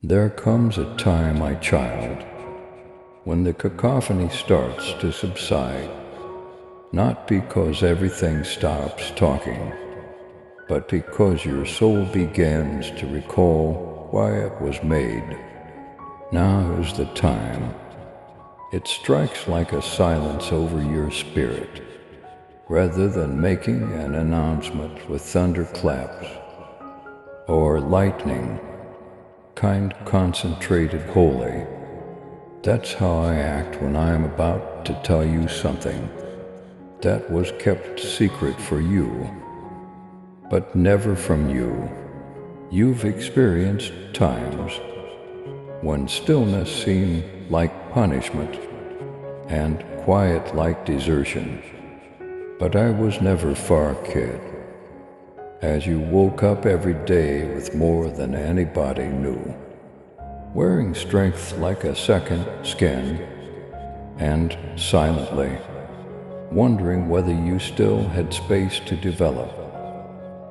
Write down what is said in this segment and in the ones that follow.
There comes a time, my child, when the cacophony starts to subside, not because everything stops talking, but because your soul begins to recall why it was made. Now is the time. It strikes like a silence over your spirit, rather than making an announcement with thunderclaps or lightning, kind, concentrated, holy. That's how I act when I am about to tell you something that was kept secret for you, but never from you. You've experienced times when stillness seemed like punishment and quiet like desertion, but I was never far, kid, as you woke up every day with more than anybody knew, wearing strength like a second skin, and silently wondering whether you still had space to develop.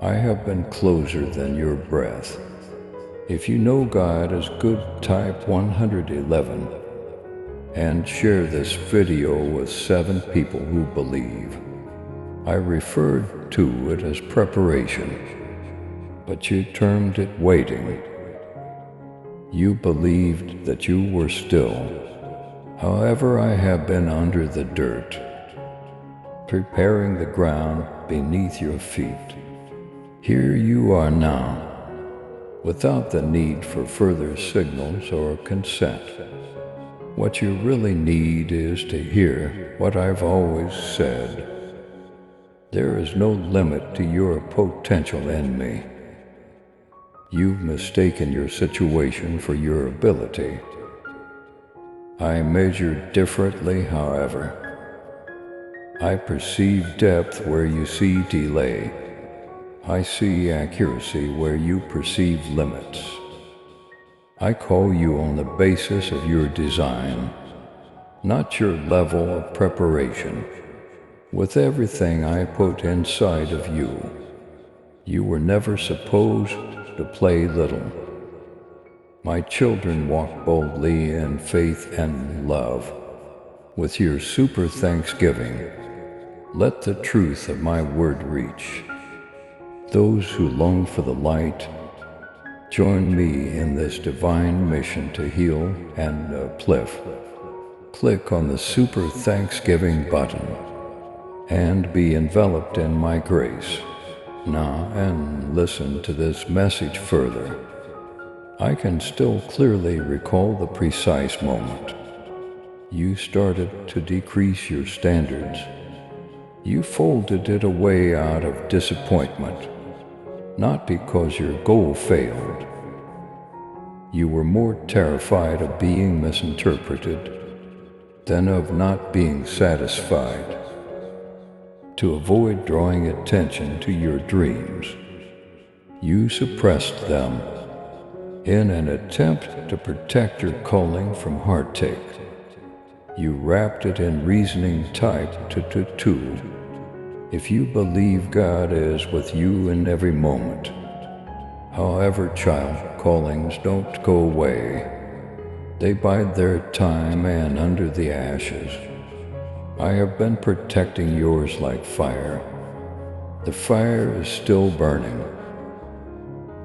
I have been closer than your breath. If you know God as good type 111 and share this video with 7 people who believe. I referred to it as preparation, but you termed it waiting. You believed that you were still. However, I have been under the dirt, preparing the ground beneath your feet. Here you are now, without the need for further signals or consent. What you really need is to hear what I've always said. There is no limit to your potential in me. You've mistaken your situation for your ability. I measure differently, however. I perceive depth where you see delay. I see accuracy where you perceive limits. I call you on the basis of your design, not your level of preparation. With everything I put inside of you, you were never supposed to play little. My children walk boldly in faith and love. With your super thanksgiving, let the truth of my word reach those who long for the light. Join me in this divine mission to heal and uplift. Click on the super thanksgiving button and be enveloped in my grace. Now, and listen to this message further. I can still clearly recall the precise moment you started to decrease your standards. You folded it away out of disappointment, not because your goal failed. You were more terrified of being misinterpreted than of not being satisfied. To avoid drawing attention to your dreams, you suppressed them in an attempt to protect your calling from heartache. You wrapped it in reasoning type 222. If you believe God is with you in every moment, however, child callings don't go away. They bide their time and under the ashes. I have been protecting yours like fire. The fire is still burning.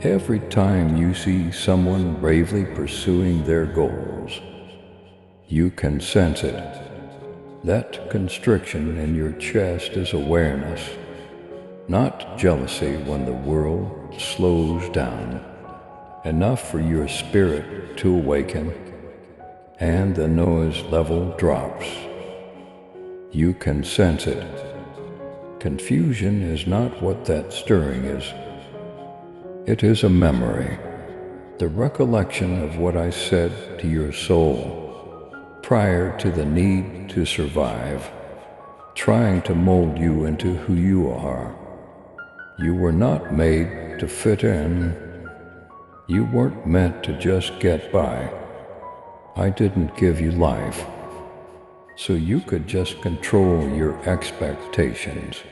Every time you see someone bravely pursuing their goals, you can sense it. That constriction in your chest is awareness, not jealousy when the world slows down. Enough for your spirit to awaken, and the noise level drops. You can sense it. Confusion is not what that stirring is. It is a memory, the recollection of what I said to your soul prior to the need to survive, trying to mold you into who you are. You were not made to fit in. You weren't meant to just get by. I didn't give you life so you could just control your expectations.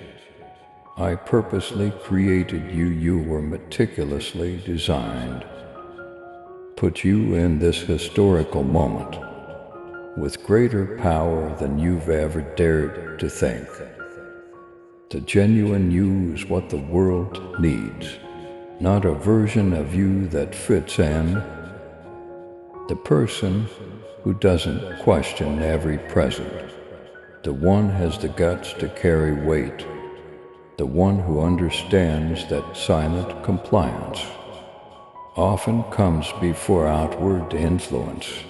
I purposely created you. You were meticulously designed. put you in this historical moment with greater power than you've ever dared to think. The genuine you is what the world needs, not a version of you that fits in. The person who doesn't question every present. The one has the guts to carry weight. The one who understands that silent compliance often comes before outward influence.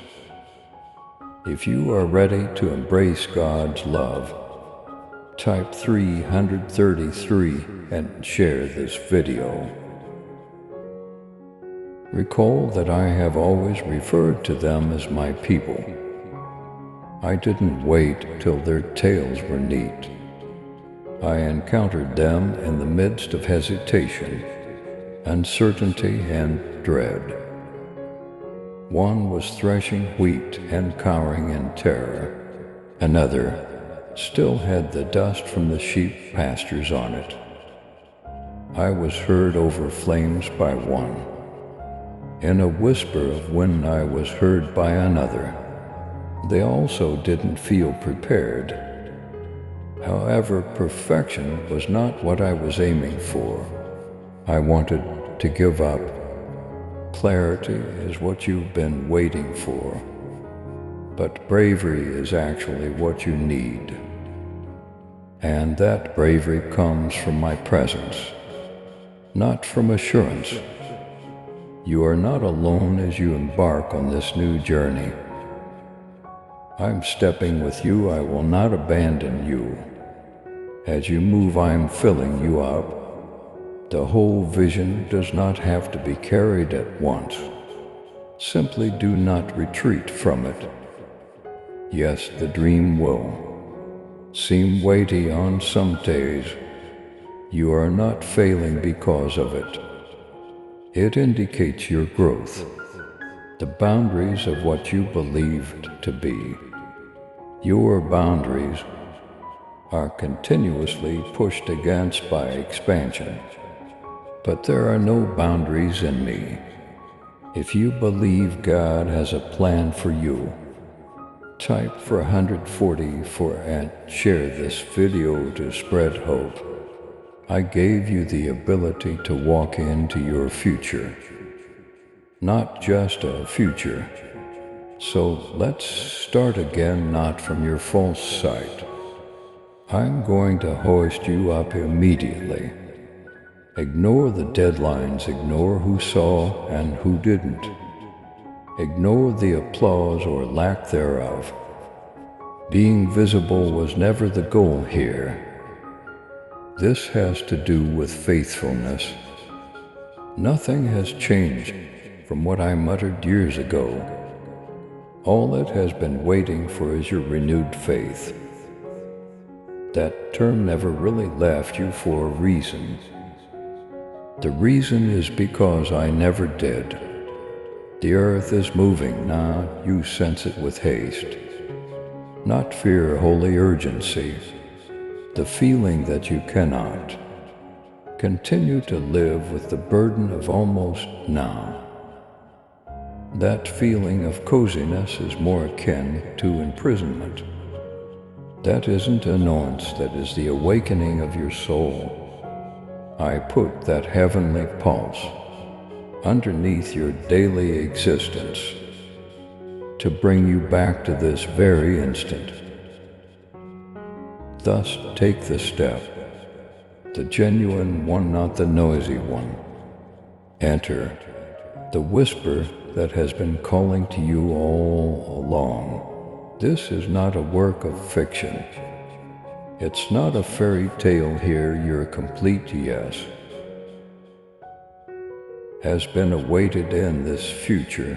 If you are ready to embrace God's love, type 333 and share this video. Recall that I have always referred to them as my people. I didn't wait till their tails were neat. I encountered them in the midst of hesitation, uncertainty, and dread. One was threshing wheat and cowering in terror. Another still had the dust from the sheep pastures on it. I was heard over flames by one. In a whisper of wind I was heard by another. They also didn't feel prepared. However, perfection was not what I was aiming for. I wanted to give up. Clarity is what you've been waiting for, but bravery is actually what you need. And that bravery comes from my presence, not from assurance. You are not alone as you embark on this new journey. I'm stepping with you. I will not abandon you. As you move, I'm filling you up. The whole vision does not have to be carried at once. Simply do not retreat from it. Yes, the dream will seem weighty on some days. You are not failing because of it. It indicates your growth, the boundaries of what you believed to be. Your boundaries are continuously pushed against by expansion. But there are no boundaries in me. If you believe God has a plan for you, type 444 and share this video to spread hope. I gave you the ability to walk into your future, not just a future. So let's start again, not from your false sight. I'm going to hoist you up immediately. Ignore the deadlines, ignore who saw and who didn't. Ignore the applause or lack thereof. Being visible was never the goal here. This has to do with faithfulness. Nothing has changed from what I muttered years ago. All it has been waiting for is your renewed faith. That term never really left you for a reason. The reason is because I never did. The earth is moving now, you sense it with haste. Not fear, holy urgency. The feeling that you cannot. Continue to live with the burden of almost now. That feeling of coziness is more akin to imprisonment. That isn't annoyance, that is the awakening of your soul. I put that heavenly pulse underneath your daily existence to bring you back to this very instant. Thus, take the step, the genuine one, not the noisy one. Enter the whisper that has been calling to you all along. This is not a work of fiction. It's not a fairy tale here. Your complete yes has been awaited in this future,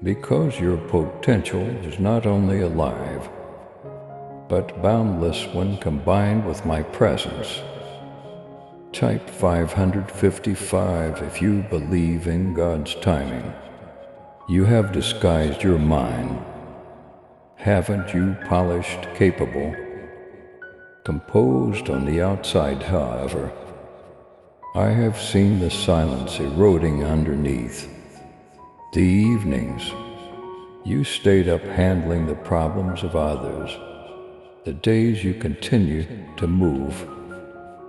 because your potential is not only alive, but boundless when combined with my presence. Type 555 if you believe in God's timing. You have disguised your mind. Haven't you polished, capable, composed on the outside, however? I have seen the silence eroding underneath. The evenings you stayed up handling the problems of others. The days you continue to move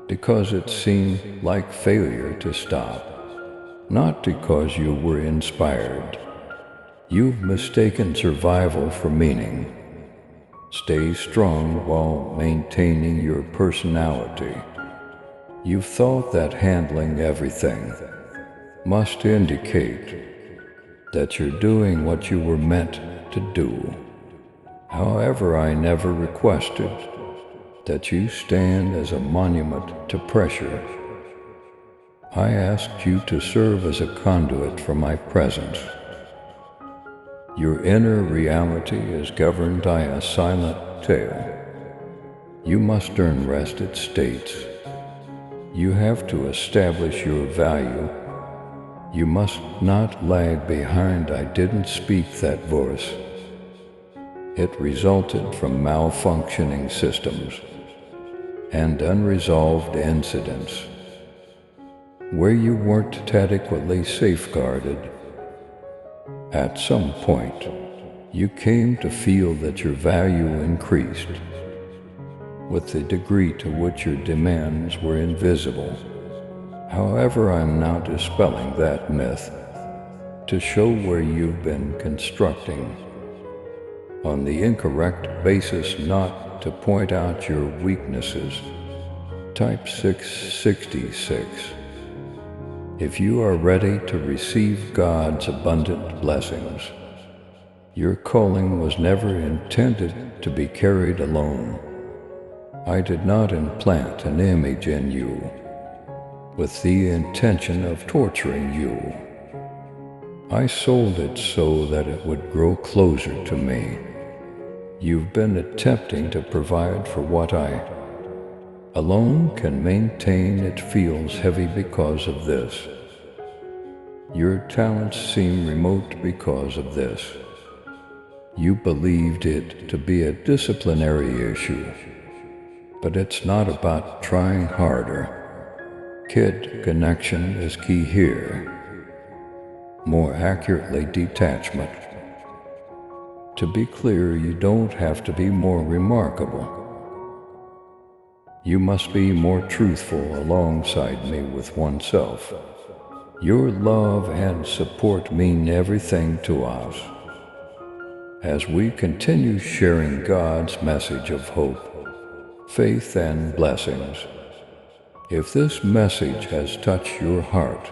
because it seemed like failure to stop, not because you were inspired. You've mistaken survival for meaning. Stay strong while maintaining your personality. You've thought that handling everything must indicate that you're doing what you were meant to do. However, I never requested that you stand as a monument to pressure. I asked you to serve as a conduit for my presence. Your inner reality is governed by a silent tale. You must earn rest, it states. You have to establish your value. You must not lag behind. I didn't speak that voice. It resulted from malfunctioning systems and unresolved incidents where you weren't adequately safeguarded. At some point, you came to feel that your value increased with the degree to which your demands were invisible. However, I'm now dispelling that myth to show where you've been constructing on the incorrect basis, not to point out your weaknesses. Type 666. If you are ready to receive God's abundant blessings, your calling was never intended to be carried alone. I did not implant an image in you with the intention of torturing you. I sold it so that it would grow closer to me. You've been attempting to provide for what I alone can maintain. It feels heavy because of this. Your talents seem remote because of this. You believed it to be a disciplinary issue, but it's not about trying harder. Kid, connection is key here. More accurately, detachment. To be clear, you don't have to be more remarkable. You must be more truthful alongside me with oneself. Your love and support mean everything to us as we continue sharing God's message of hope, faith, and blessings. If this message has touched your heart,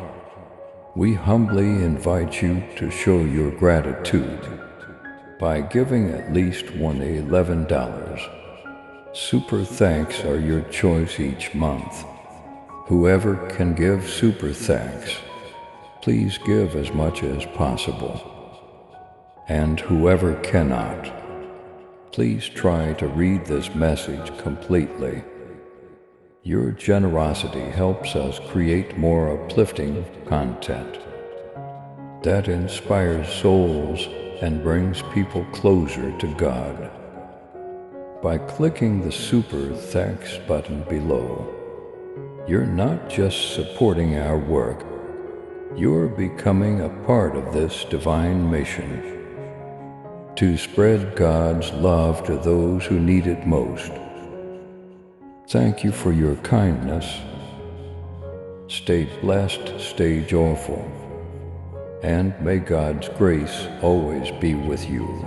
we humbly invite you to show your gratitude by giving at least $11. Super thanks are your choice each month. Whoever can give super thanks, please give as much as possible. And whoever cannot, please try to read this message completely. Your generosity helps us create more uplifting content that inspires souls and brings people closer to God. By clicking the Super Thanks button below, you're not just supporting our work, you're becoming a part of this divine mission to spread God's love to those who need it most. Thank you for your kindness. Stay blessed, stay joyful, and may God's grace always be with you.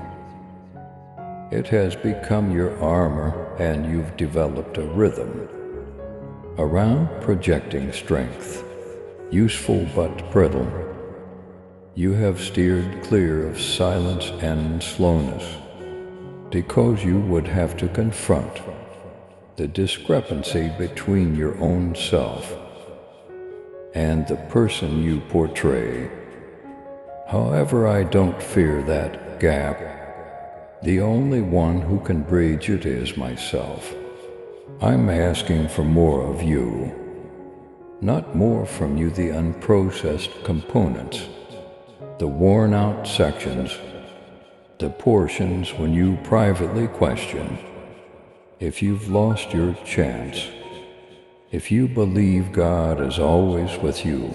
It has become your armor, and you've developed a rhythm around projecting strength, useful but brittle. You have steered clear of silence and slowness because you would have to confront the discrepancy between your own self and the person you portray. However, I don't fear that gap. The only one who can bridge it is myself. I'm asking for more of you, not more from you, the unprocessed components, the worn-out sections, the portions when you privately question if you've lost your chance. If you believe God is always with you,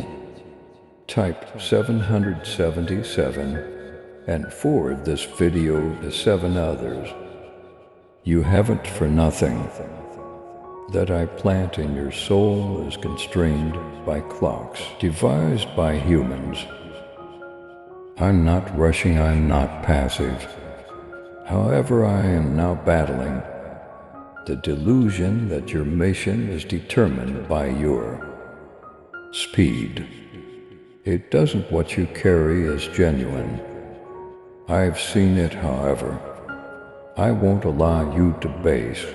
Type 777 and forward this video to 7 others. You haven't for nothing. That I plant in your soul is constrained by clocks devised by humans. I'm not rushing, I'm not passive. However, I am now battling the delusion that your mission is determined by your speed. It doesn't what you carry is genuine. I've seen it, however. I won't allow you to base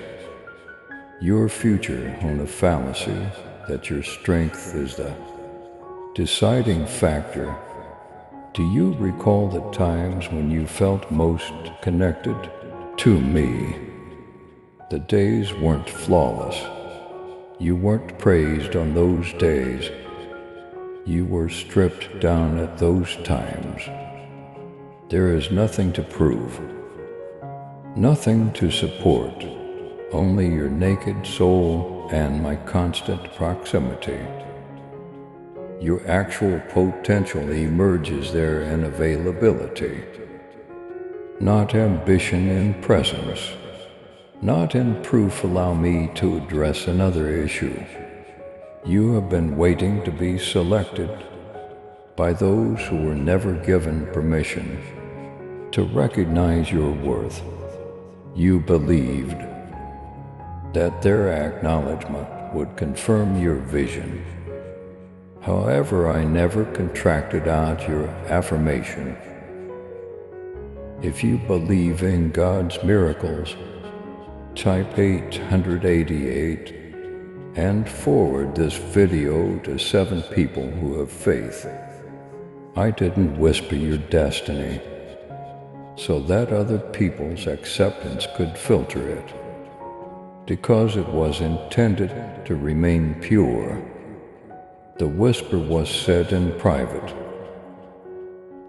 your future on the fallacy that your strength is the deciding factor. Do you recall the times when you felt most connected to me? The days weren't flawless. You weren't praised on those days. You were stripped down at those times. There is nothing to prove, nothing to support, only your naked soul and my constant proximity. Your actual potential emerges there in availability, not ambition in presence, not in proof. Allow me to address another issue. You have been waiting to be selected by those who were never given permission to recognize your worth. You believed that their acknowledgement would confirm your vision. However, I never contracted out your affirmation. If you believe in God's miracles, type 888 and forward this video to 7 people who have faith. I didn't whisper your destiny so that other people's acceptance could filter it, because it was intended to remain pure. The whisper was said in private.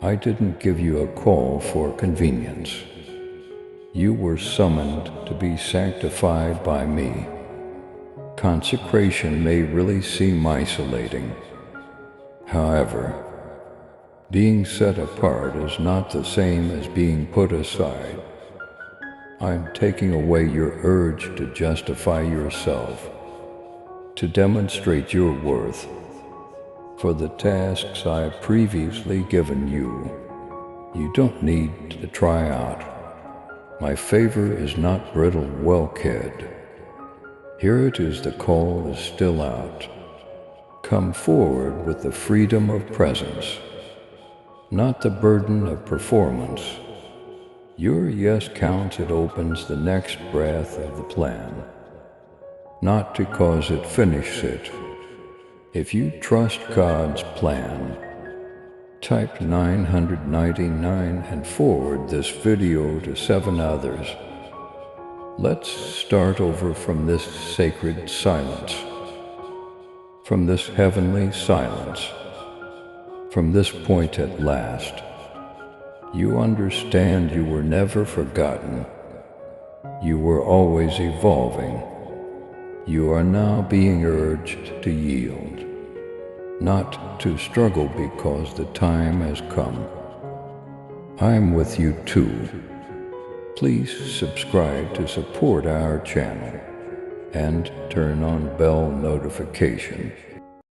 I didn't give you a call for convenience. You were summoned to be sanctified by me. Consecration may really seem isolating. However, being set apart is not the same as being put aside. I'm taking away your urge to justify yourself, to demonstrate your worth for the tasks I have previously given you. You don't need to try out. My favor is not brittle well-kid. Here it is, the call is still out. Come forward with the freedom of presence, not the burden of performance. Your yes counts, it opens the next breath of the plan, not because it finishes it. If you trust God's plan, type 999 and forward this video to 7 others. Let's start over from this sacred silence, from this heavenly silence, from this point at last. You understand you were never forgotten. You were always evolving. You are now being urged to yield, not to struggle, because the time has come. I'm with you too. Please subscribe to support our channel and turn on bell notification.